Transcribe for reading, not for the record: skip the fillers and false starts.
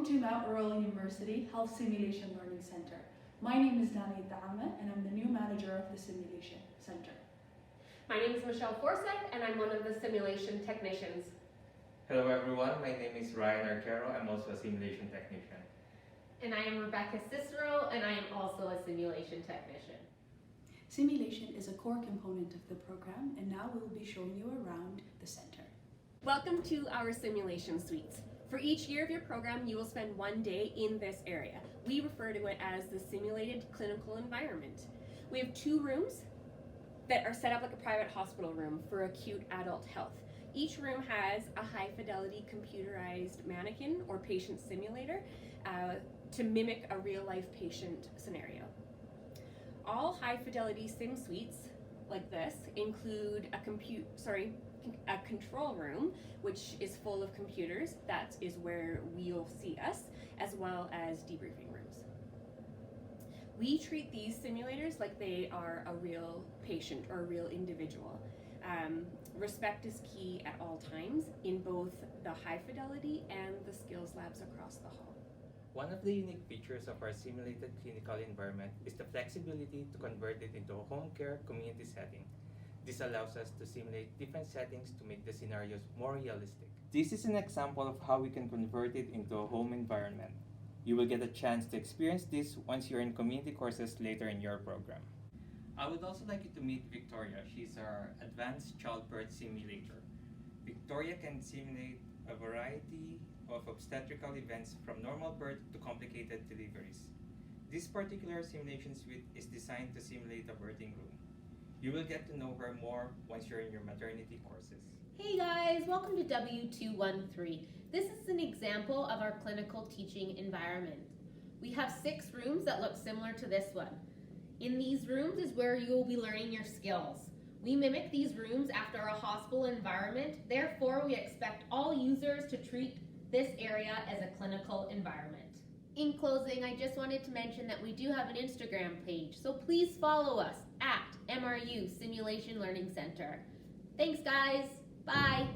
Welcome to Mount Royal University Health Simulation Learning Center. My name is Dani Ta'ama and I'm the new manager of the Simulation Center. My name is Michelle Forsyth and I'm one of the simulation technicians. Hello everyone, my name is Ryan Arquero. I'm also a simulation technician. And I am Rebecca Cicero and I am also a simulation technician. Simulation is a core component of the program and now we'll be showing you around the center. Welcome to our simulation suites. For each year of your program, you will spend one day in this area. We refer to it as the simulated clinical environment. We have 2 rooms that are set up like a private hospital room for acute adult health. Each room has a high fidelity computerized mannequin or patient simulator to mimic a real life patient scenario. All high fidelity sim suites like this include a control room, which is full of computers. That is where we'll see us, as well as debriefing rooms. We treat these simulators like they are a real patient or a real individual. Respect is key at all times in both the high fidelity and the skills labs across the hall. One of the unique features of our simulated clinical environment is the flexibility to convert it into a home care community setting. This allows us to simulate different settings to make the scenarios more realistic. This is an example of how we can convert it into a home environment. You will get a chance to experience this once you're in community courses later in your program. I would also like you to meet Victoria. She's our advanced childbirth simulator. Victoria can simulate a variety of obstetrical events from normal birth to complicated deliveries. This particular simulation suite is designed to simulate a birthing room. You will get to know her more once you're in your maternity courses. Hey guys, welcome to W213. This is an example of our clinical teaching environment. We have 6 rooms that look similar to this one. In these rooms is where you will be learning your skills. We mimic these rooms after a hospital environment, therefore we expect all users to treat this area as a clinical environment. In closing, I just wanted to mention that we do have an Instagram page, so please follow us at MRU Simulation Learning Center. Thanks guys, bye!